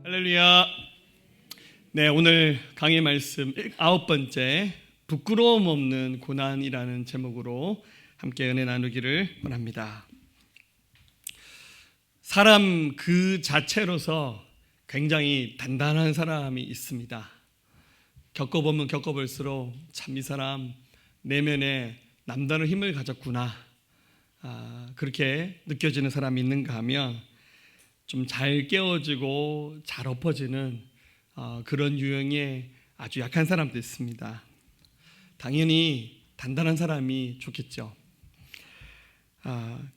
할렐루야. 네, 오늘 강의 말씀 9번째 부끄러움 없는 고난이라는 제목으로 함께 은혜 나누기를 원합니다. 사람 그 자체로서 굉장히 단단한 사람이 있습니다. 겪어보면 겪어볼수록 참 이 사람 내면에 남다른 힘을 가졌구나, 그렇게 느껴지는 사람이 있는가 하면 좀 잘 깨어지고 잘 엎어지는 그런 유형의 아주 약한 사람도 있습니다. 당연히 단단한 사람이 좋겠죠.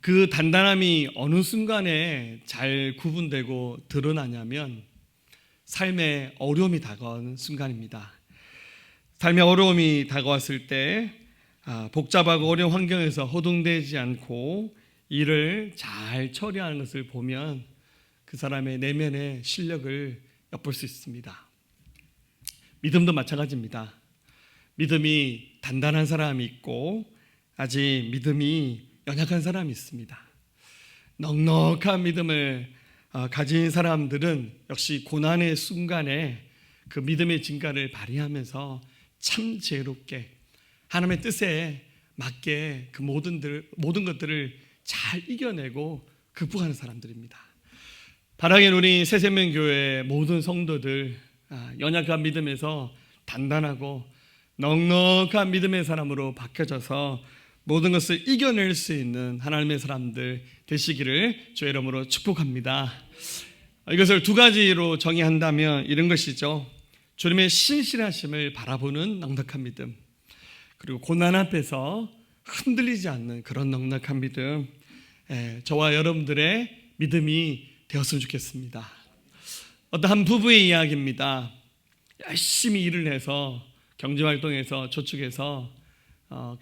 그 단단함이 어느 순간에 잘 구분되고 드러나냐면 삶의 어려움이 다가오는 순간입니다. 삶의 어려움이 다가왔을 때 복잡하고 어려운 환경에서 허둥대지 않고 일을 잘 처리하는 것을 보면 그 사람의 내면의 실력을 엿볼 수 있습니다. 믿음도 마찬가지입니다. 믿음이 단단한 사람이 있고 아직 믿음이 연약한 사람이 있습니다. 넉넉한 믿음을 가진 사람들은 역시 고난의 순간에 그 믿음의 진가를 발휘하면서 참 지혜롭게 하나님의 뜻에 맞게 그 모든 것들을 잘 이겨내고 극복하는 사람들입니다. 바라긴 우리 새생명교회 모든 성도들 연약한 믿음에서 단단하고 넉넉한 믿음의 사람으로 바뀌어져서 모든 것을 이겨낼 수 있는 하나님의 사람들 되시기를 주의 이름으로 축복합니다. 이것을 두 가지로 정의한다면 이런 것이죠. 주님의 신실하심을 바라보는 넉넉한 믿음, 그리고 고난 앞에서 흔들리지 않는 그런 넉넉한 믿음, 저와 여러분들의 믿음이 되었으면 좋겠습니다. 어떤 한 부부의 이야기입니다. 열심히 일을 해서 경제활동에서 저축해서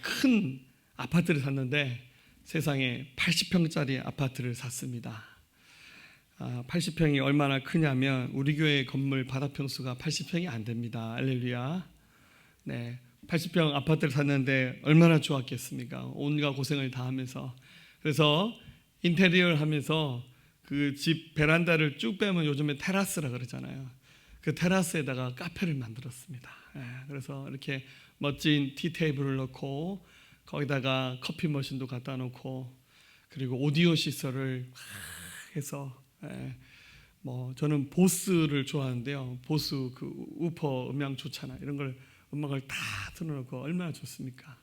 큰 아파트를 샀는데 세상에 80평짜리 아파트를 샀습니다. 80평이 얼마나 크냐면 우리 교회 건물 바닥평수가 80평이 안 됩니다. 할렐루야. 네, 80평 아파트를 샀는데 얼마나 좋았겠습니까? 온갖 고생을 다 하면서. 그래서 인테리어를 하면서 그 집 베란다를 쭉 빼면 요즘에 테라스라 그러잖아요. 그 테라스에다가 카페를 만들었습니다. 그래서 이렇게 멋진 티 테이블을 넣고 거기다가 커피 머신도 갖다 놓고 그리고 오디오 시설을 해서 저는 보스를 좋아하는데요. 보스 그 우퍼 음향 좋잖아요. 이런 걸 음악을 다 틀어놓고 얼마나 좋습니까?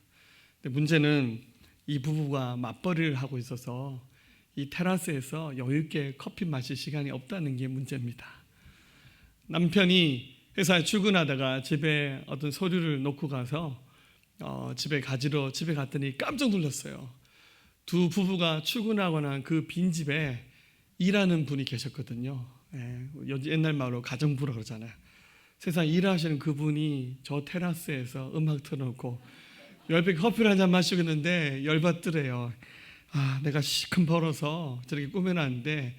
근데 문제는 이 부부가 맞벌이를 하고 있어서 이 테라스에서 여유있게 커피 마실 시간이 없다는 게 문제입니다. 남편이 회사에 출근하다가 집에 어떤 서류를 놓고 가서 집에 갔더니 깜짝 놀랐어요. 두 부부가 출근하고 난 그 빈집에 일하는 분이 계셨거든요. 옛날 말로 가정부라 그러잖아요. 세상 일하시는 그분이 저 테라스에서 음악 틀어놓고 옆에 커피를 한잔 마시고 있는데 열받더래요. 내가 시큰 벌어서 저렇게 꾸며놨는데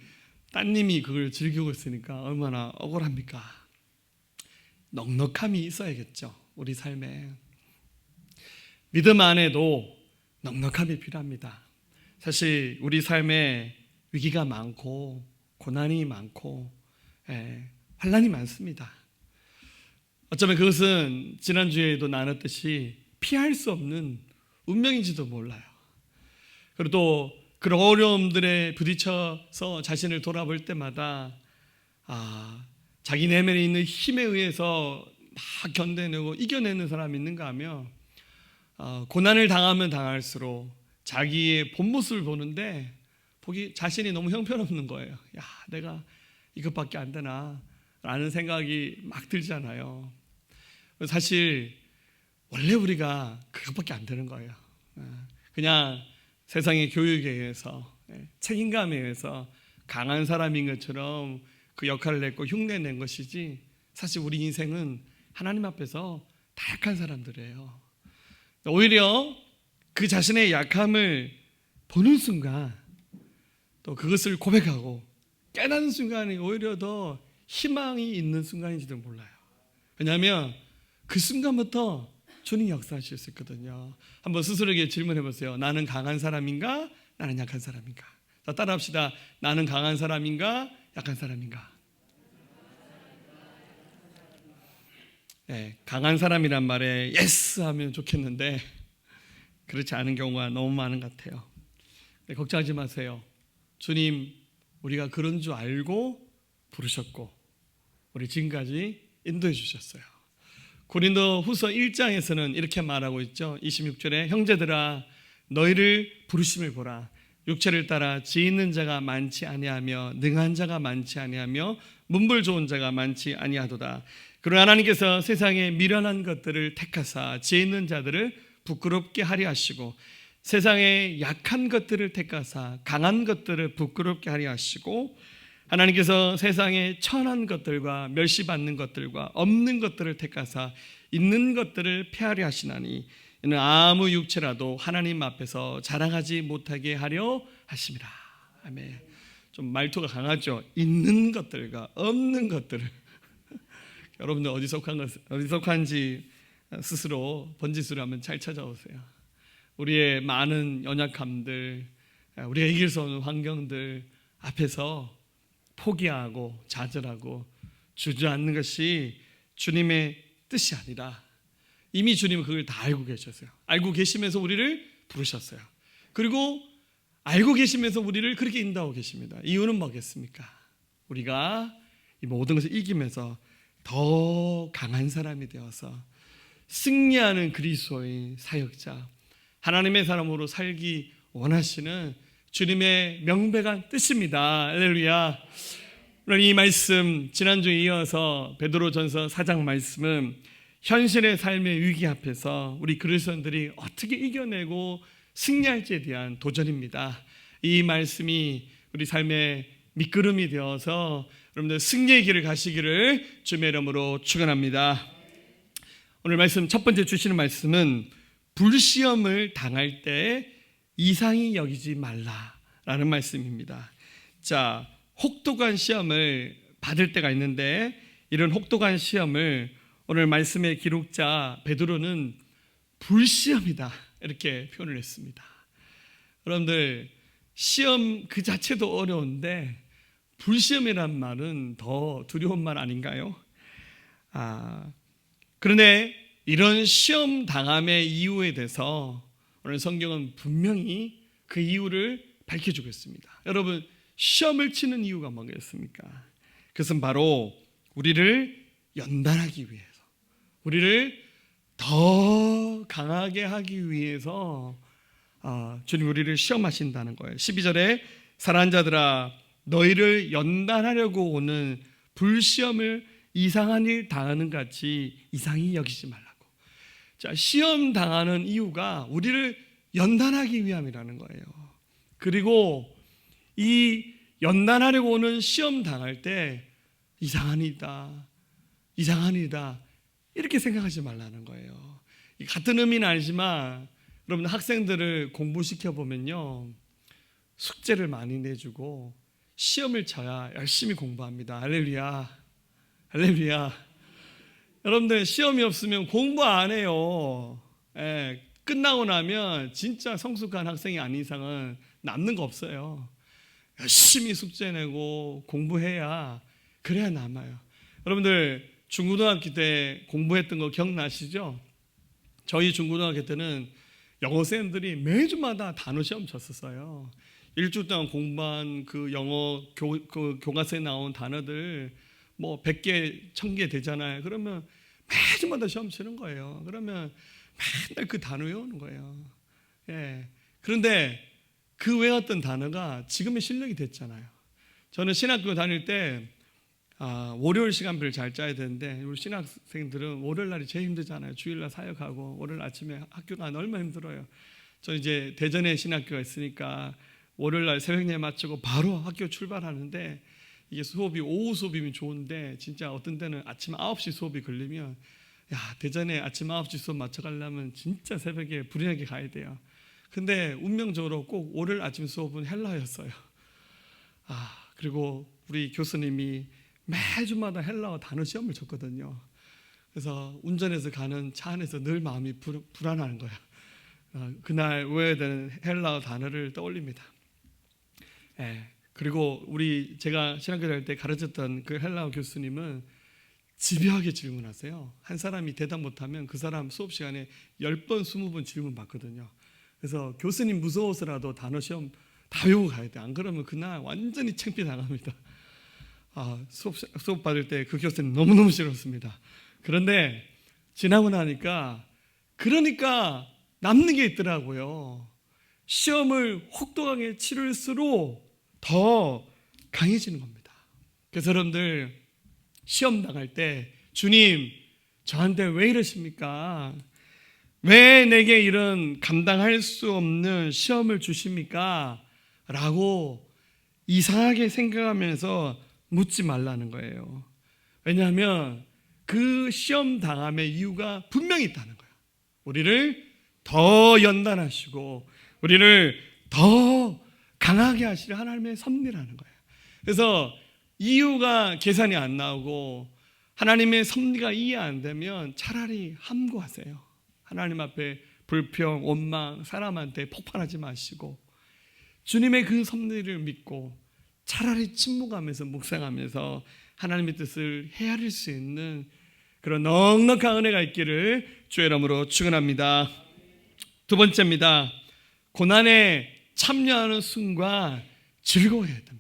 따님이 그걸 즐기고 있으니까 얼마나 억울합니까? 넉넉함이 있어야겠죠. 우리 삶에 믿음 안에도 넉넉함이 필요합니다. 사실 우리 삶에 위기가 많고 고난이 많고 환난이 많습니다. 어쩌면 그것은 지난주에도 나눴듯이 피할 수 없는 운명인지도 몰라요. 그리고 또 그런 어려움들에 부딪혀서 자신을 돌아볼 때마다 자기 내면에 있는 힘에 의해서 막 견뎌내고 이겨내는 사람이 있는가 하면 고난을 당하면 당할수록 자기의 본 모습을 보는데 자신이 너무 형편없는 거예요. 내가 이것밖에 안 되나 라는 생각이 막 들잖아요. 사실 원래 우리가 그것밖에 안 되는 거예요. 그냥 세상의 교육에 의해서 책임감에 의해서 강한 사람인 것처럼 그 역할을 냈고 흉내낸 것이지 사실 우리 인생은 하나님 앞에서 다 약한 사람들이에요. 오히려 그 자신의 약함을 보는 순간 또 그것을 고백하고 깨닫는 순간이 오히려 더 희망이 있는 순간인지도 몰라요. 왜냐하면 그 순간부터 주님이 역사하실 수 있거든요. 한번 스스로에게 질문해 보세요. 나는 강한 사람인가? 나는 약한 사람인가? 자, 따라합시다. 나는 강한 사람인가? 약한 사람인가? 강한 사람이란 말에 예스 하면 좋겠는데 그렇지 않은 경우가 너무 많은 것 같아요. 걱정하지 마세요. 주님, 우리가 그런 줄 알고 부르셨고 우리 지금까지 인도해 주셨어요. 고린도 후서 1장에서는 이렇게 말하고 있죠. 26절에 형제들아 너희를 부르심을 보라. 육체를 따라 지 있는 자가 많지 아니하며 능한 자가 많지 아니하며 문벌 좋은 자가 많지 아니하도다. 그러나 하나님께서 세상에 미련한 것들을 택하사 지 있는 자들을 부끄럽게 하려 하시고 세상에 약한 것들을 택하사 강한 것들을 부끄럽게 하려 하시고 하나님께서 세상에 천한 것들과 멸시받는 것들과 없는 것들을 택하사 있는 것들을 폐하려 하시나니 이는 아무 육체라도 하나님 앞에서 자랑하지 못하게 하려 하심이라. 아멘. 좀 말투가 강하죠. 있는 것들과 없는 것들을 여러분들 어디 속한지 스스로 번지수를 한번 잘 찾아오세요. 우리의 많은 연약함들, 우리가 이길 수 없는 환경들 앞에서 포기하고 좌절하고 주저앉는 것이 주님의 뜻이 아니라 이미 주님은 그걸 다 알고 계셨어요. 알고 계시면서 우리를 부르셨어요. 그리고 알고 계시면서 우리를 그렇게 인도하고 계십니다. 이유는 뭐겠습니까? 우리가 이 모든 것을 이기면서 더 강한 사람이 되어서 승리하는 그리스도의 사역자, 하나님의 사람으로 살기 원하시는 주님의 명백한 뜻입니다. 할렐루야. 오늘 이 말씀 지난주에 이어서 베드로전서 4장 말씀은 현실의 삶의 위기 앞에서 우리 그리스도인들이 어떻게 이겨내고 승리할지에 대한 도전입니다. 이 말씀이 우리 삶의 밑거름이 되어서 여러분들 승리의 길을 가시기를 주님의 이름으로 축원합니다. 오늘 말씀 첫 번째 주시는 말씀은 불시험을 당할 때 이상히 여기지 말라라는 말씀입니다. 자, 혹독한 시험을 받을 때가 있는데 이런 혹독한 시험을 오늘 말씀의 기록자 베드로는 불시험이다 이렇게 표현을 했습니다. 여러분들 시험 그 자체도 어려운데 불시험이란 말은 더 두려운 말 아닌가요? 그런데 이런 시험 당함의 이유에 대해서 오늘 성경은 분명히 그 이유를 밝혀주고 있습니다. 여러분 시험을 치는 이유가 뭐겠습니까? 그것은 바로 우리를 연단하기 위해서, 우리를 더 강하게 하기 위해서 주님 우리를 시험하신다는 거예요. 12절에 사랑하는 자들아 너희를 연단하려고 오는 불시험을 이상한 일 당하는 같이 이상히 여기지 말라고. 자, 시험 당하는 이유가 우리를 연단하기 위함이라는 거예요. 그리고 이 연단하려고 오는 시험 당할 때 이상한 일이다, 이상한 일이다 이렇게 생각하지 말라는 거예요. 같은 의미는 아니지만 여러분 학생들을 공부시켜 보면요 숙제를 많이 내주고 시험을 쳐야 열심히 공부합니다. 할렐루야, 할렐루야. 여러분들 시험이 없으면 공부 안 해요. 끝나고 나면 진짜 성숙한 학생이 아닌 이상은 남는 거 없어요. 열심히 숙제 내고 공부해야 그래야 남아요. 여러분들 중고등학교 때 공부했던 거 기억나시죠? 저희 중고등학교 때는 영어 쌤들이 매주마다 단어 시험 쳤었어요. 일주일 동안 공부한 그 영어 교과서에 나온 단어들 뭐 100개, 1000개 되잖아요. 그러면 매주마다 시험 치는 거예요. 그러면 맨날 그 단어 외우는 거예요. 그런데 그 외웠던 단어가 지금의 실력이 됐잖아요. 저는 신학교 다닐 때 월요일 시간표를 잘 짜야 되는데 우리 신학생들은 월요일 날이 제일 힘들잖아요. 주일날 사역하고 월요일 아침에 학교 가는 얼마나 힘들어요. 저 이제 대전에 신학교가 있으니까 월요일 날 새벽 예배 마치고 바로 학교 출발하는데 이게 수업이 오후 수업이면 좋은데 진짜 어떤 때는 아침 9시 수업이 걸리면 대전에 아침 9시 수업 맞춰가려면 진짜 새벽에 불이나게 가야 돼요. 근데 운명적으로 꼭 월요일 아침 수업은 헬라어였어요. 그리고 우리 교수님이 매주마다 헬라어 단어 시험을 쳤거든요. 그래서 운전해서 가는 차 안에서 늘 마음이 불안한 거예요. 그날 외워야 되는 헬라어 단어를 떠올립니다. 그리고 제가 신학교 다닐 때 가르쳤던 그 헬라어 교수님은 집요하게 질문하세요. 한 사람이 대답 못하면 그 사람 수업 시간에 10번, 20번 질문 받거든요. 그래서 교수님 무서워서라도 단어 시험 다 외우고 가야 돼. 안 그러면 그날 완전히 창피당합니다. 수업 받을 때 그 교수님 너무너무 싫었습니다. 그런데 지나고 나니까 그러니까 남는 게 있더라고요. 시험을 혹독하게 치를수록 더 강해지는 겁니다. 그래서 여러분들 시험 나갈 때 주님 저한테 왜 이러십니까? 왜 내게 이런 감당할 수 없는 시험을 주십니까? 라고 이상하게 생각하면서 묻지 말라는 거예요. 왜냐하면 그 시험 당함의 이유가 분명히 있다는 거예요. 우리를 더 연단하시고 우리를 더 강하게 하시려 하나님의 섭리라는 거예요. 그래서 이유가 계산이 안 나오고 하나님의 섭리가 이해 안 되면 차라리 함구하세요. 하나님 앞에 불평, 원망, 사람한테 폭발하지 마시고 주님의 그 섭리를 믿고 차라리 침묵하면서 묵상하면서 하나님의 뜻을 헤아릴 수 있는 그런 넉넉한 은혜가 있기를 주의 이름으로 축원합니다. 두 번째입니다. 고난에 참여하는 순간 즐거워해야 됩니다.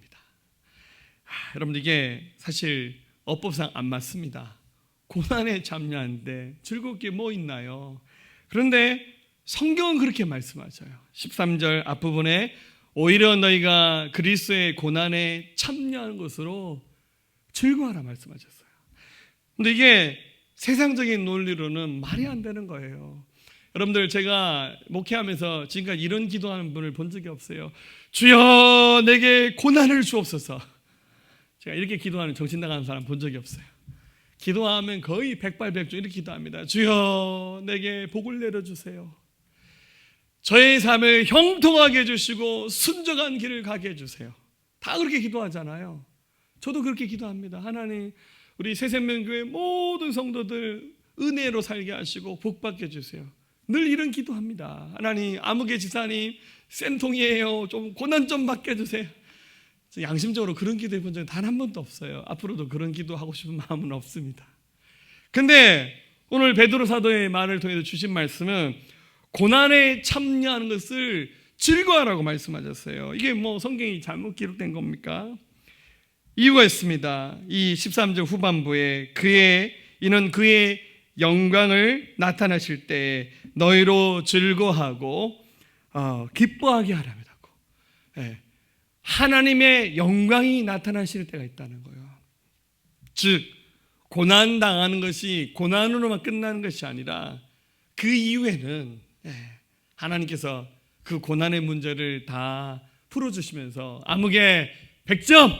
여러분 이게 사실 어법상 안 맞습니다. 고난에 참여하는데 즐거울 게 뭐 있나요? 그런데 성경은 그렇게 말씀하셔요. 13절 앞부분에 오히려 너희가 그리스도의 고난에 참여하는 것으로 즐거워하라 말씀하셨어요. 근데 이게 세상적인 논리로는 말이 안 되는 거예요. 여러분들 제가 목회하면서 지금까지 이런 기도하는 분을 본 적이 없어요. 주여 내게 고난을 주옵소서. 제가 이렇게 기도하는 정신 나가는 사람 본 적이 없어요. 기도하면 거의 백발백중 이렇게 기도합니다. 주여 내게 복을 내려주세요. 저의 삶을 형통하게 해주시고 순정한 길을 가게 해주세요. 다 그렇게 기도하잖아요. 저도 그렇게 기도합니다. 하나님 우리 새생명교회 모든 성도들 은혜로 살게 하시고 복 받게 해주세요. 늘 이런 기도합니다. 하나님 아무개 지사님 센통이에요. 좀 고난 좀 받게 해주세요. 양심적으로 그런 기도해 본 적은 단 한 번도 없어요. 앞으로도 그런 기도하고 싶은 마음은 없습니다. 근데 오늘 베드로 사도의 말을 통해서 주신 말씀은 고난에 참여하는 것을 즐거워하라고 말씀하셨어요. 이게 뭐 성경이 잘못 기록된 겁니까? 이유가 있습니다. 이 13절 후반부에 이는 그의 영광을 나타나실 때 너희로 즐거워하고 기뻐하게 하라고. 하나님의 영광이 나타나실 때가 있다는 거예요. 즉 고난당하는 것이 고난으로만 끝나는 것이 아니라 그 이후에는 하나님께서 그 고난의 문제를 다 풀어주시면서 아무개 100점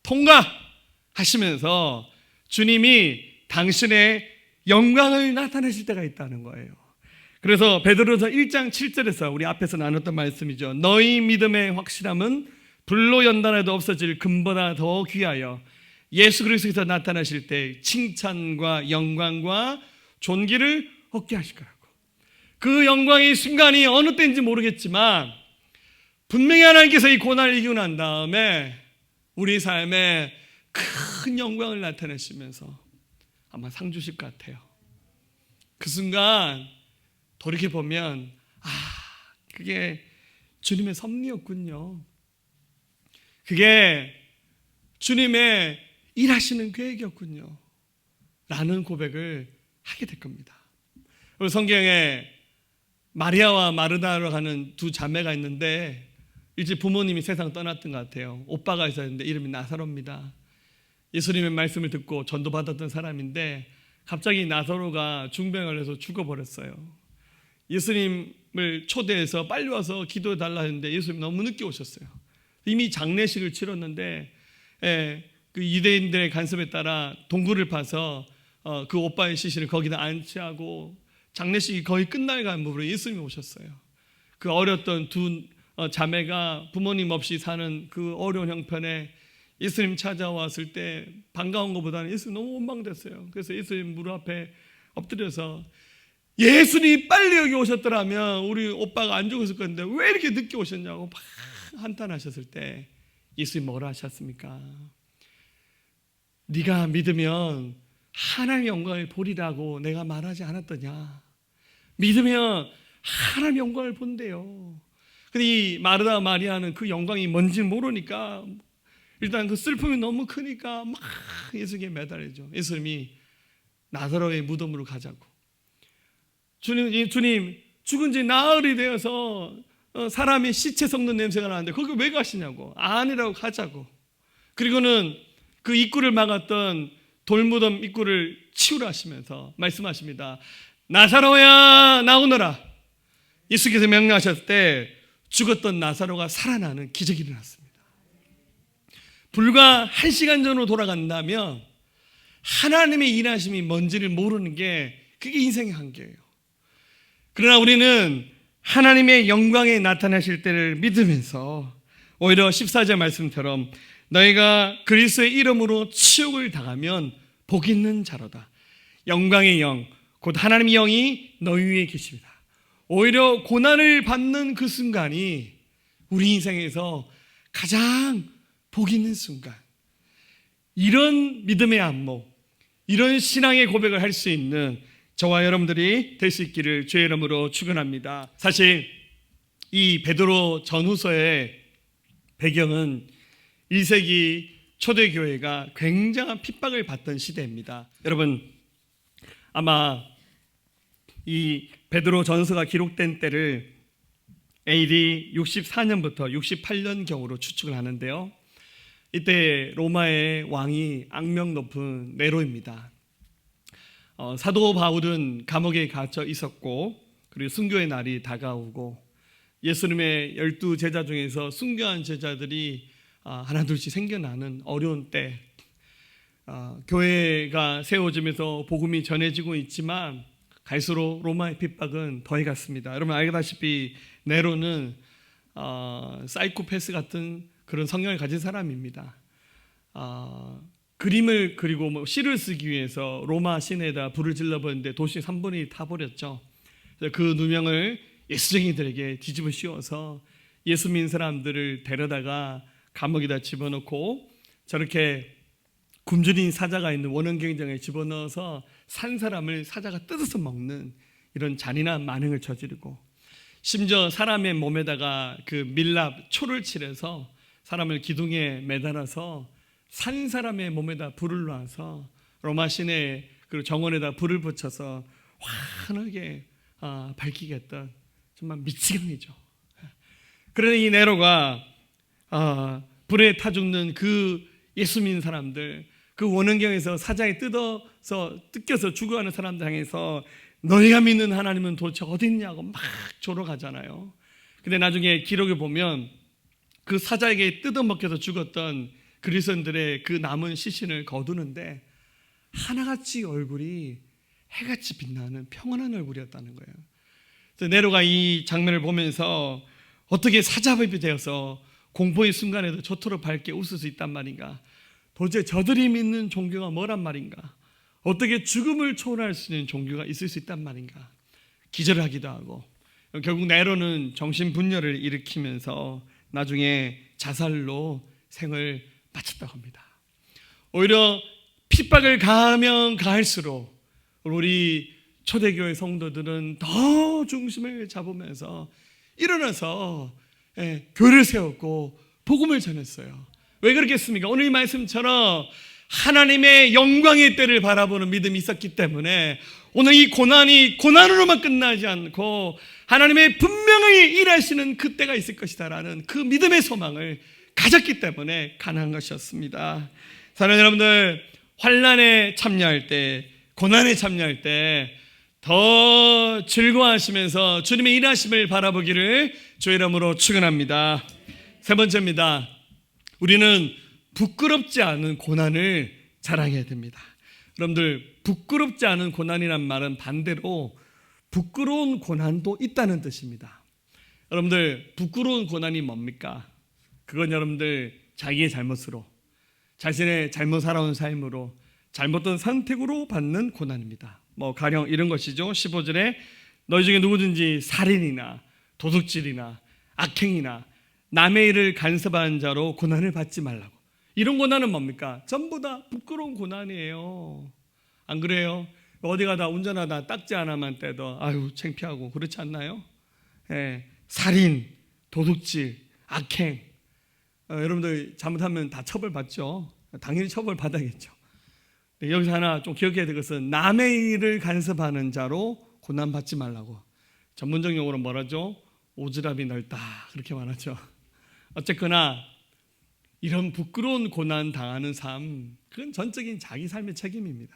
통과하시면서 주님이 당신의 영광을 나타내실 때가 있다는 거예요. 그래서 베드로서 1장 7절에서 우리 앞에서 나눴던 말씀이죠. 너희 믿음의 확실함은 불로 연단해도 없어질 금보다 더 귀하여 예수 그리스도께서 나타나실 때 칭찬과 영광과 존귀를 얻게 하실 거라고. 그 영광의 순간이 어느 때인지 모르겠지만 분명히 하나님께서 이 고난을 이기고 난 다음에 우리 삶에 큰 영광을 나타내시면서 아마 상 주실 것 같아요. 그 순간 돌이켜보면 그게 주님의 섭리였군요. 그게 주님의 일하시는 계획이었군요 라는 고백을 하게 될 겁니다. 성경에 마리아와 마르다로 가는 두 자매가 있는데 일찍 부모님이 세상 떠났던 것 같아요. 오빠가 있었는데 이름이 나사로입니다. 예수님의 말씀을 듣고 전도받았던 사람인데 갑자기 나사로가 중병을 해서 죽어버렸어요. 예수님을 초대해서 빨리 와서 기도해달라 했는데 예수님 너무 늦게 오셨어요. 이미 장례식을 치렀는데 그 유대인들의 간섭에 따라 동굴을 파서 그 오빠의 시신을 거기다 안치하고 장례식이 거의 끝날간 무렵에 예수님이 오셨어요. 그 어렸던 두 자매가 부모님 없이 사는 그 어려운 형편에 예수님 찾아왔을 때 반가운 것보다는 예수님 너무 원망됐어요. 그래서 예수님 무릎 앞에 엎드려서 예수님 빨리 여기 오셨더라면 우리 오빠가 안 죽었을 건데 왜 이렇게 늦게 오셨냐고 막 한탄하셨을 때 예수님 뭐라 하셨습니까? 네가 믿으면 하나님의 영광을 보리라고 내가 말하지 않았더냐. 믿으면 하나님의 영광을 본대요. 근데 이 마르다 마리아는 그 영광이 뭔지는 모르니까 일단 그 슬픔이 너무 크니까 막 예수님께 매달리죠. 예수님이 나사로의 무덤으로 가자고. 주님 죽은 지 나흘이 되어서 사람이 시체 썩는 냄새가 나는데 거기 왜 가시냐고. 아니라고 가자고. 그리고는 그 입구를 막았던 돌무덤 입구를 치우라 하시면서 말씀하십니다. 나사로야 나오너라. 예수께서 명령하셨을 때 죽었던 나사로가 살아나는 기적이 일어났습니다. 불과 1시간 전으로 돌아간다면 하나님의 일하심이 뭔지를 모르는 게 그게 인생의 한계예요. 그러나 우리는 하나님의 영광에 나타나실 때를 믿으면서 오히려 14절 말씀처럼 너희가 그리스도의 이름으로 치욕을 당하면 복 있는 자로다. 영광의 영, 곧 하나님의 영이 너희 위에 계십니다. 오히려 고난을 받는 그 순간이 우리 인생에서 가장 복 있는 순간. 이런 믿음의 안목, 이런 신앙의 고백을 할 수 있는 저와 여러분들이 될 수 있기를 주의 이름으로 축원합니다. 사실 이 베드로 전후서의 배경은 1세기 초대교회가 굉장한 핍박을 받던 시대입니다. 여러분 아마 이 베드로 전서가 기록된 때를 AD 64년부터 68년경으로 추측을 하는데요. 이때 로마의 왕이 악명 높은 네로입니다. 사도 바울은 감옥에 갇혀 있었고 그리고 순교의 날이 다가오고 예수님의 12제자 중에서 순교한 제자들이 하나둘씩 생겨나는 어려운 때 교회가 세워지면서 복음이 전해지고 있지만 갈수록 로마의 핍박은 더해갔습니다. 여러분 알다시피 네로는 사이코패스 같은 그런 성향을 가진 사람입니다. 그림을 그리고 시를 쓰기 위해서 로마 시내에다 불을 질러버렸는데 도시 3분의 1이 타버렸죠. 그 누명을 예수쟁이들에게 뒤집어 씌워서 예수 믿는 사람들을 데려다가 감옥에다 집어넣고 저렇게 굶주린 사자가 있는 원형경장에 집어넣어서 산 사람을 사자가 뜯어서 먹는 이런 잔인한 만행을 저지르고 심지어 사람의 몸에다가 그 밀랍 초를 칠해서 사람을 기둥에 매달아서 산 사람의 몸에다 불을 놔서 로마 시내 그 정원에다 불을 붙여서 환하게 밝히게 했던 정말 미치광이죠. 그러나 이 네로가 불에 타 죽는 그 예수 믿는 사람들, 그 원형경에서 사자에 뜯겨서 죽어가는 사람들 향해서 너희가 믿는 하나님은 도대체 어디 있냐고 막 조롱하잖아요. 근데 나중에 기록을 보면 그 사자에게 뜯어먹혀서 죽었던 그리스도인들의 그 남은 시신을 거두는데 하나같이 얼굴이 해같이 빛나는 평안한 얼굴이었다는 거예요. 그래서 네로가 이 장면을 보면서 어떻게 사자법이 되어서 공포의 순간에도 저토록 밝게 웃을 수 있단 말인가? 도대체 저들이 믿는 종교가 뭐란 말인가? 어떻게 죽음을 초월할 수 있는 종교가 있을 수 있단 말인가? 기절하기도 하고 결국 네로는 정신분열을 일으키면서 나중에 자살로 생을 마쳤다고 합니다. 오히려 핍박을 가하면 가할수록 우리 초대교회 성도들은 더 중심을 잡으면서 일어나서 교회를 세웠고 복음을 전했어요. 왜 그렇겠습니까? 오늘 이 말씀처럼 하나님의 영광의 때를 바라보는 믿음이 있었기 때문에 오늘 이 고난이 고난으로만 끝나지 않고 하나님의 분명히 일하시는 그 때가 있을 것이다라는 그 믿음의 소망을 가졌기 때문에 가능한 것이었습니다. 사랑하는 여러분들, 환난에 참여할 때, 고난에 참여할 때 더 즐거워하시면서 주님의 일하심을 바라보기를 주의 이름으로 축원합니다. 세 번째입니다. 우리는 부끄럽지 않은 고난을 자랑해야 됩니다. 여러분들, 부끄럽지 않은 고난이란 말은 반대로 부끄러운 고난도 있다는 뜻입니다. 여러분들, 부끄러운 고난이 뭡니까? 그건 여러분들 자기의 잘못으로, 자신의 잘못 살아온 삶으로, 잘못된 선택으로 받는 고난입니다. 가령 이런 것이죠. 15절에 너희 중에 누구든지 살인이나 도둑질이나 악행이나 남의 일을 간섭하는 자로 고난을 받지 말라고. 이런 고난은 뭡니까? 전부 다 부끄러운 고난이에요. 안 그래요? 어디 가다 운전하다 딱지 하나만 떼도 아유 창피하고 그렇지 않나요? 살인, 도둑질, 악행, 여러분들 잘못하면 다 처벌받죠. 당연히 처벌받아야겠죠. 여기서 하나 좀 기억해야 될 것은 남의 일을 간섭하는 자로 고난받지 말라고. 전문적 용어로 뭐라죠? 오지랖이 넓다 그렇게 말하죠. 어쨌거나 이런 부끄러운 고난 당하는 삶, 그건 전적인 자기 삶의 책임입니다.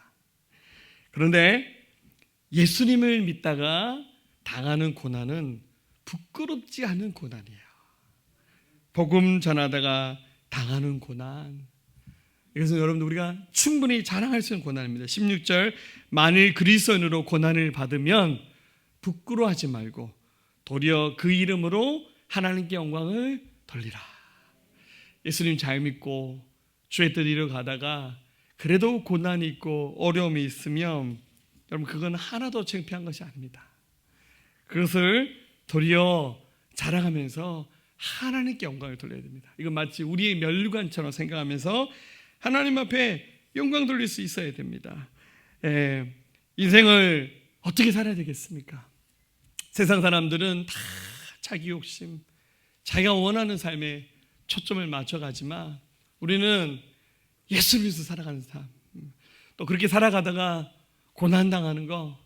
그런데 예수님을 믿다가 당하는 고난은 부끄럽지 않은 고난이에요. 복음 전하다가 당하는 고난, 이것은 여러분들 우리가 충분히 자랑할 수 있는 고난입니다. 16절, 만일 그리스도인으로 고난을 받으면 부끄러워하지 말고 도리어 그 이름으로 하나님께 영광을 돌리라. 예수님 잘 믿고 주의 뜻 이루어 가다가 그래도 고난이 있고 어려움이 있으면 여러분 그건 하나도 창피한 것이 아닙니다. 그것을 도리어 자랑하면서 하나님께 영광을 돌려야 됩니다. 이건 마치 우리의 면류관처럼 생각하면서 하나님 앞에 영광 돌릴 수 있어야 됩니다. 인생을 어떻게 살아야 되겠습니까? 세상 사람들은 다 자기 욕심, 자기가 원하는 삶에 초점을 맞춰가지만 우리는 예수를 위해서 살아가는 삶, 또 그렇게 살아가다가 고난당하는 거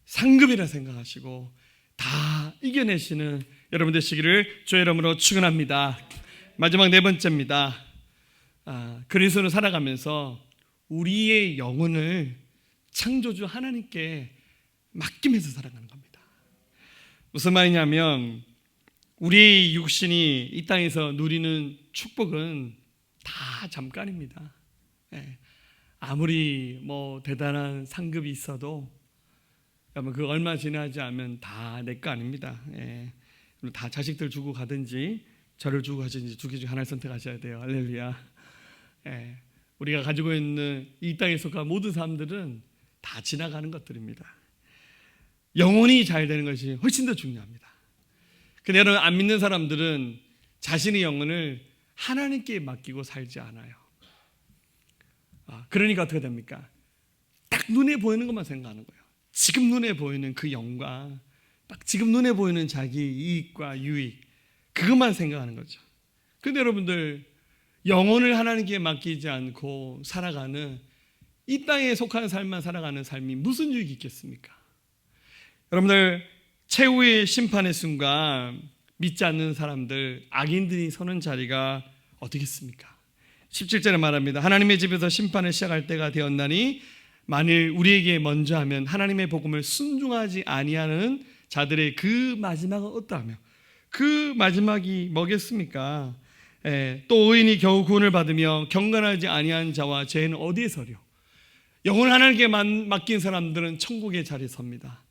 상급이라 생각하시고 다 이겨내시는 여러분 되시기를 주의 이름으로 축원합니다. 마지막 네 번째입니다. 그리스도로 살아가면서 우리의 영혼을 창조주 하나님께 맡기면서 살아가는 겁니다. 무슨 말이냐면 우리 육신이 이 땅에서 누리는 축복은 다 잠깐입니다. 아무리 뭐 대단한 상급이 있어도 그 얼마 지나지 않으면 다 내 거 아닙니다. 다 자식들 주고 가든지 저를 주고 가든지 두 개 중 하나를 선택하셔야 돼요. 할렐루야. 우리가 가지고 있는 이 땅에 속한 모든 사람들은 다 지나가는 것들입니다. 영혼이 잘 되는 것이 훨씬 더 중요합니다. 근데 여러분 안 믿는 사람들은 자신의 영혼을 하나님께 맡기고 살지 않아요. 그러니까 어떻게 됩니까? 딱 눈에 보이는 것만 생각하는 거예요. 지금 눈에 보이는 그 영광, 딱 지금 눈에 보이는 자기 이익과 유익, 그것만 생각하는 거죠. 근데 여러분들 영혼을 하나님께 맡기지 않고 살아가는 이 땅에 속한 삶만 살아가는 삶이 무슨 유익이 있겠습니까? 여러분들 최후의 심판의 순간 믿지 않는 사람들, 악인들이 서는 자리가 어떻겠습니까? 17절에 말합니다. 하나님의 집에서 심판을 시작할 때가 되었나니 만일 우리에게 먼저 하면 하나님의 복음을 순종하지 아니하는 자들의 그 마지막은 어떠하며 그 마지막이 뭐겠습니까? 또 의인이 겨우 구원을 받으며 경건하지 아니한 자와 죄는 어디에 서려? 영혼을 하나님께 맡긴 사람들은 천국의 자리에 섭니다.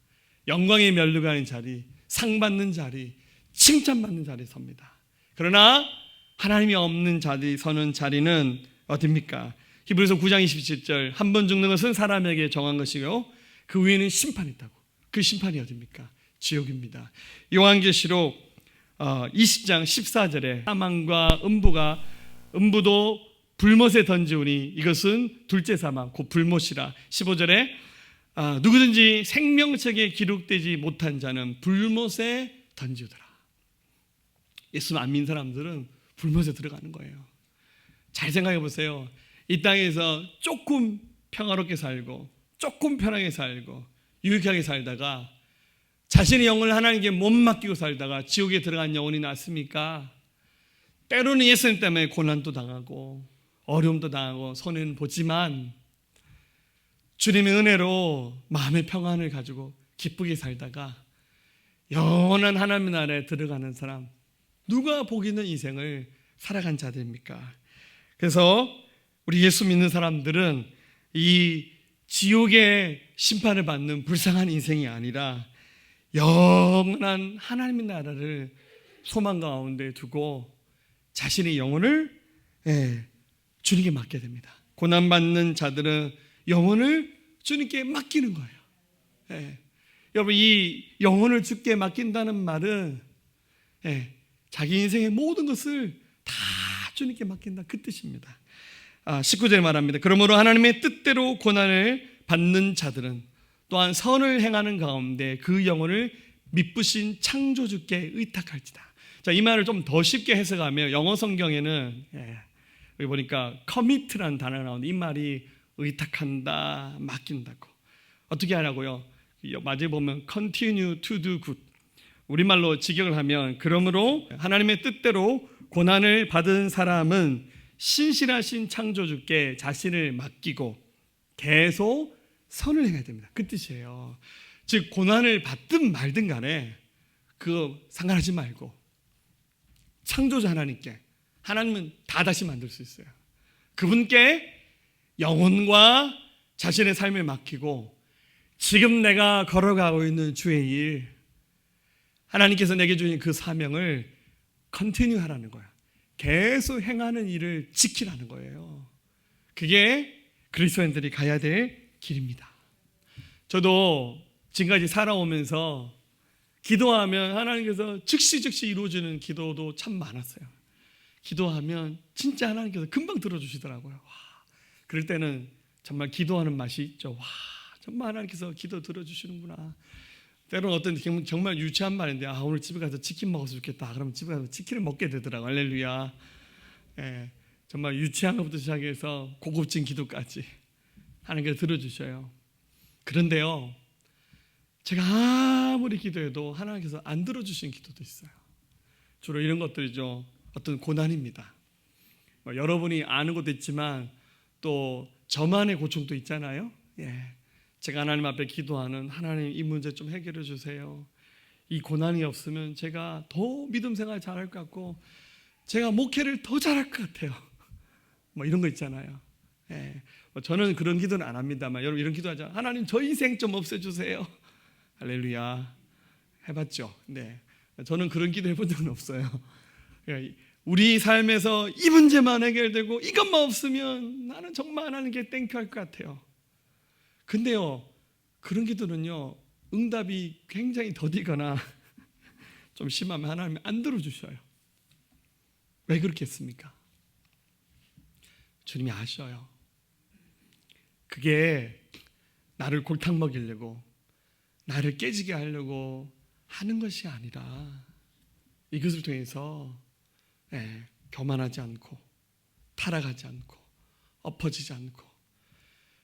영광의 면류관의 자리, 상 받는 자리, 칭찬받는 자리에 섭니다. 그러나 하나님이 없는 자리 서는 자리는 어디입니까? 히브리서 9장 27절, 한 번 죽는 것은 사람에게 정한 것이요 그 위에는 심판이 있다고. 그 심판이 어디입니까? 지옥입니다. 요한계시록 20장 14절에 사망과 음부도 불못에 던지우니 이것은 둘째 사망 곧 불못이라. 15절에 누구든지 생명책에 기록되지 못한 자는 불못에 던지우더라. 예수 안 믿는 사람들은 불못에 들어가는 거예요. 잘 생각해 보세요. 이 땅에서 조금 평화롭게 살고 조금 편하게 살고 유익하게 살다가 자신의 영혼을 하나님께 못 맡기고 살다가 지옥에 들어간 영혼이 낫습니까? 때로는 예수님 때문에 고난도 당하고 어려움도 당하고 손해는 보지만 주님의 은혜로 마음의 평안을 가지고 기쁘게 살다가 영원한 하나님의 나라에 들어가는 사람, 누가 복 있는 인생을 살아간 자들입니까? 그래서 우리 예수 믿는 사람들은 이 지옥의 심판을 받는 불쌍한 인생이 아니라 영원한 하나님의 나라를 소망 가운데 두고 자신의 영혼을 주님께 맡게 됩니다. 고난받는 자들은 영혼을 주님께 맡기는 거예요. 여러분 이 영혼을 주께 맡긴다는 말은 자기 인생의 모든 것을 다 주님께 맡긴다 그 뜻입니다. 19절에 말합니다. 그러므로 하나님의 뜻대로 고난을 받는 자들은 또한 선을 행하는 가운데 그 영혼을 미쁘신 창조주께 의탁할지다. 자, 이 말을 좀 더 쉽게 해석하면 영어 성경에는 여기 보니까 commit라는 단어가 나오는데 이 말이 의탁한다, 맡긴다고. 어떻게 하냐고요? 마지막에 보면 continue to do good. 우리말로 직역을 하면 그러므로 하나님의 뜻대로 고난을 받은 사람은 신실하신 창조주께 자신을 맡기고 계속 선을 행해야 됩니다. 그 뜻이에요. 즉 고난을 받든 말든 간에 그거 상관하지 말고 창조주 하나님께, 하나님은 다 다시 만들 수 있어요. 그분께 영혼과 자신의 삶을 맡기고 지금 내가 걸어가고 있는 주의 일, 하나님께서 내게 주신 그 사명을 컨티뉴 하라는 거야. 계속 행하는 일을 지키라는 거예요. 그게 그리스도인들이 가야 될 길입니다. 저도 지금까지 살아오면서 기도하면 하나님께서 즉시 이루어지는 기도도 참 많았어요. 기도하면 진짜 하나님께서 금방 들어주시더라고요. 와, 그럴 때는 정말 기도하는 맛이 있죠. 와, 정말 하나님께서 기도 들어주시는구나. 때로는 어떤 정말 유치한 말인데 오늘 집에 가서 치킨 먹었으면 좋겠다. 그러면 집에 가서 치킨을 먹게 되더라고요. 할렐루야. 정말 유치한 것부터 시작해서 고급진 기도까지 하나님께서 들어주셔요. 그런데요, 제가 아무리 기도해도 하나님께서 안 들어주신 기도도 있어요. 주로 이런 것들이죠. 어떤 고난입니다. 여러분이 아는 것도 있지만 또 저만의 고충도 있잖아요. 제가 하나님 앞에 기도하는, 하나님 이 문제 좀 해결해 주세요. 이 고난이 없으면 제가 더 믿음 생활 잘할 것 같고 제가 목회를 더 잘할 것 같아요. 이런 거 있잖아요. 저는 그런 기도는 안 합니다만 여러분 이런 기도하죠. 하나님 저 인생 좀 없애주세요. 할렐루야. 해봤죠. 네, 저는 그런 기도 해본 적은 없어요. 우리 삶에서 이 문제만 해결되고 이것만 없으면 나는 정말 하나님께 땡큐할 것 같아요. 근데요, 그런 기도는요, 응답이 굉장히 더디거나 좀 심하면 하나님이 안 들어주셔요. 왜 그렇겠습니까? 주님이 아셔요. 그게 나를 골탕 먹이려고, 나를 깨지게 하려고 하는 것이 아니라 이것을 통해서 교만하지 않고 타락하지 않고 엎어지지 않고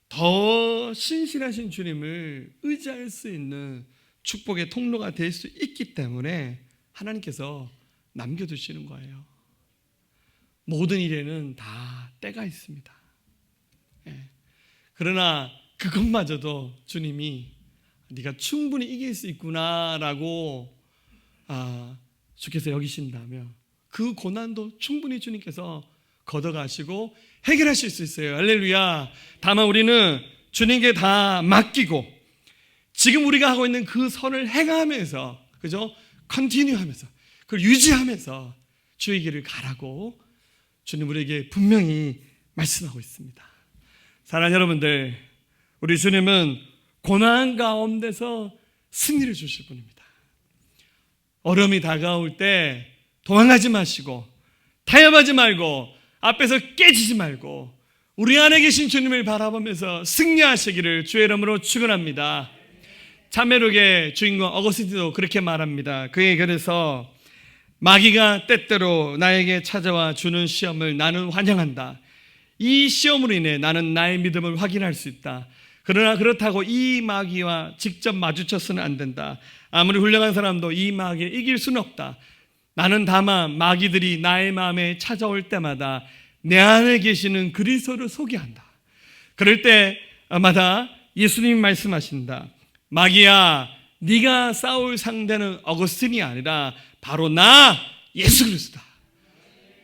더 신실하신 주님을 의지할 수 있는 축복의 통로가 될 수 있기 때문에 하나님께서 남겨두시는 거예요. 모든 일에는 다 때가 있습니다. 그러나 그것마저도 주님이 네가 충분히 이길 수 있구나라고 주께서 여기신다면 그 고난도 충분히 주님께서 걷어가시고 해결하실 수 있어요. 할렐루야. 다만 우리는 주님께 다 맡기고 지금 우리가 하고 있는 그 선을 행하면서, 그죠? 컨티뉴 하면서, 그걸 유지하면서 주의 길을 가라고 주님 우리에게 분명히 말씀하고 있습니다. 사랑하는 여러분들, 우리 주님은 고난 가운데서 승리를 주실 분입니다. 어려움이 다가올 때 도망가지 마시고 타협하지 말고 앞에서 깨지지 말고 우리 안에 계신 주님을 바라보면서 승리하시기를 주의 이름으로 축원합니다. 참회록의 주인공 어거스틴도 그렇게 말합니다. 그의 글에서 마귀가 때때로 나에게 찾아와 주는 시험을 나는 환영한다. 이 시험으로 인해 나는 나의 믿음을 확인할 수 있다. 그러나 그렇다고 이 마귀와 직접 마주쳐서는 안 된다. 아무리 훌륭한 사람도 이 마귀에 이길 수는 없다. 나는 다만 마귀들이 나의 마음에 찾아올 때마다 내 안에 계시는 그리스도를 소개한다. 그럴 때마다 예수님이 말씀하신다. 마귀야, 네가 싸울 상대는 어거스틴이 아니라 바로 나 예수 그리스도다.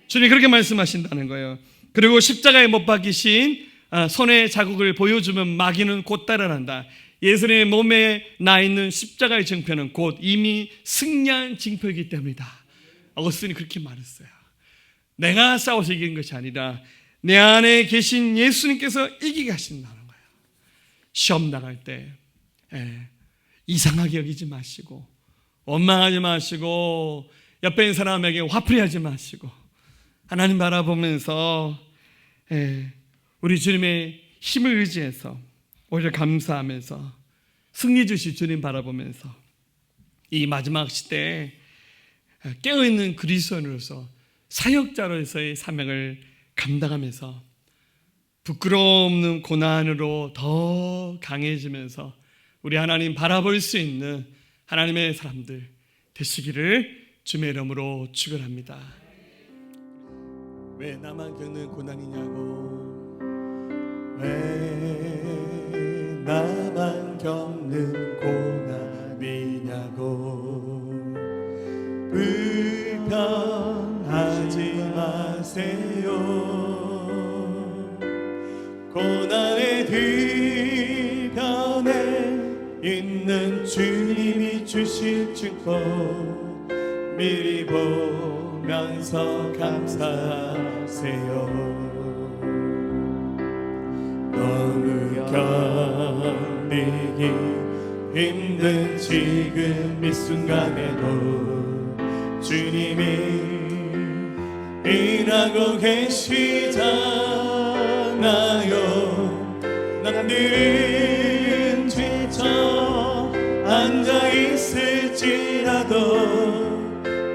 주님이 그렇게 말씀하신다는 거예요. 그리고 십자가에 못 박히신 손의 자국을 보여주면 마귀는 곧 따라난다. 예수님의 몸에 나 있는 십자가의 증표는 곧 이미 승리한 증표이기 때문이다. 어거스틴이 그렇게 말했어요. 내가 싸워서 이긴 것이 아니라 내 안에 계신 예수님께서 이기게 하신다는 거예요. 시험 나갈 때 이상하게 여기지 마시고 원망하지 마시고 옆에 있는 사람에게 화풀이하지 마시고 하나님 바라보면서 우리 주님의 힘을 의지해서 오히려 감사하면서 승리 주실 주님 바라보면서 이 마지막 시대에 깨어있는 그리스도인으로서 사역자로서의 사명을 감당하면서 부끄러움 없는 고난으로 더 강해지면서 우리 하나님 바라볼 수 있는 하나님의 사람들 되시기를 주의 이름으로 축원합니다. 왜 나만 겪는 고난이냐고, 왜 나만 겪는 고난이냐고, 불평하지 마세요. 고난의 뒤편에 있는 주님이 주실 증거 미리 보면서 감사하세요. 너무 견디기 힘든 지금 이 순간에도 주님이 일하고 계시잖아요. 남들은 지쳐 앉아 있을지라도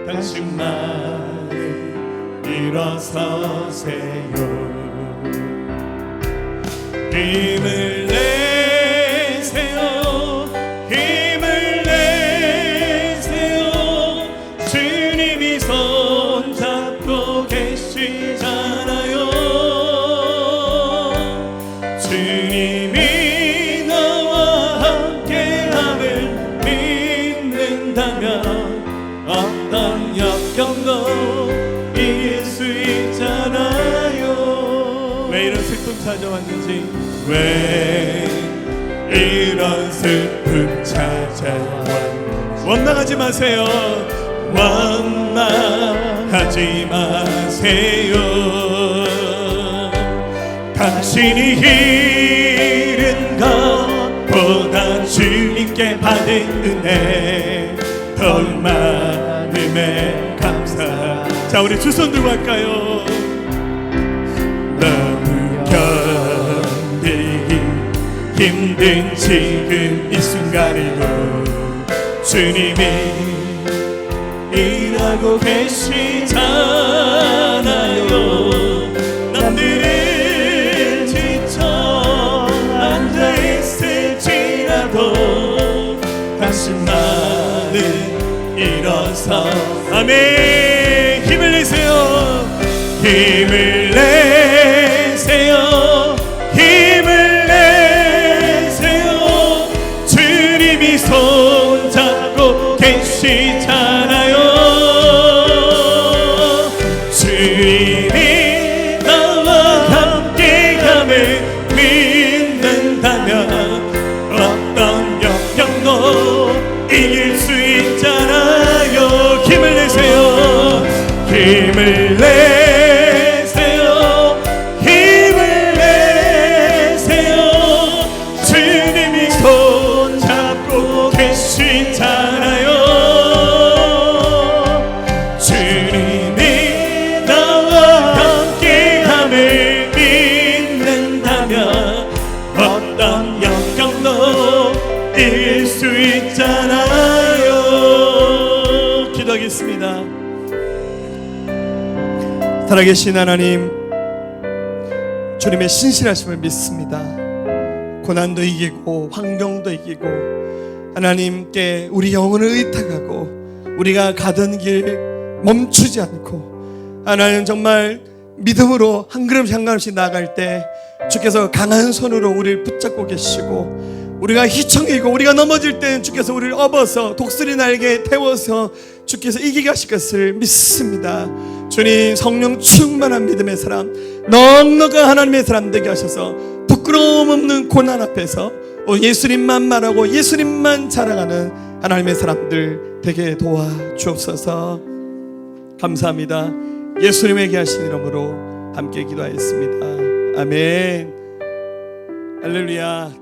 당신만은 일어서세요. 힘을 내세요. 힘을 내세요. 주님이 손잡고 계시잖아요. 주님이 나와 함께함을 믿는다면 어떤 역경도 이길 수 있잖아요. 왜 이런 슬픔 찾아왔는지, 왜 이런 슬픔 찾아왔는지 원망하지 마세요. 원망하지 마세요. 당신이 잃은 것보다 주님께 받은 은혜 더 많음에 감사. 자, 우리 두 손 들고 할까요? 너무 견디기 힘든 지금 이 순간에도 주님이 일하고 계시잖아요. 남들은 지쳐 앉아있을지라도 당신만은 일어서 아멘. 힘을 내세요. 힘을 내세요. 힘을 내세요. 주님이 손잡고 계시잖아요. 주님이 나와 함께함을 믿는다면 어떤 역경도 이길 수 있잖아요. 힘을 내세요. 힘을 내세요. 힘을 내세요. 주님이 손잡고 계시잖아요. 주님이 나와 함께함을 믿는다면 어떤 역경도 이길 수 있잖아요. 기도하겠습니다. 살아계신 하나님, 주님의 신실하심을 믿습니다. 고난도 이기고 환경도 이기고 하나님께 우리 영혼을 의탁하고 우리가 가던 길 멈추지 않고 하나님 정말 믿음으로 한 걸음씩 한 걸음씩 나아갈 때 주께서 강한 손으로 우리를 붙잡고 계시고, 우리가 휘청이고 우리가 넘어질 때는 주께서 우리를 업어서 독수리 날개에 태워서 주께서 이기게 하실 것을 믿습니다. 주님, 성령 충만한 믿음의 사람, 넉넉한 하나님의 사람 되게 하셔서 부끄러움 없는 고난 앞에서 예수님만 말하고 예수님만 자랑하는 하나님의 사람들 되게 도와주옵소서. 감사합니다. 예수님에게 하신 이름으로 함께 기도하였습니다. 아멘. 할렐루야.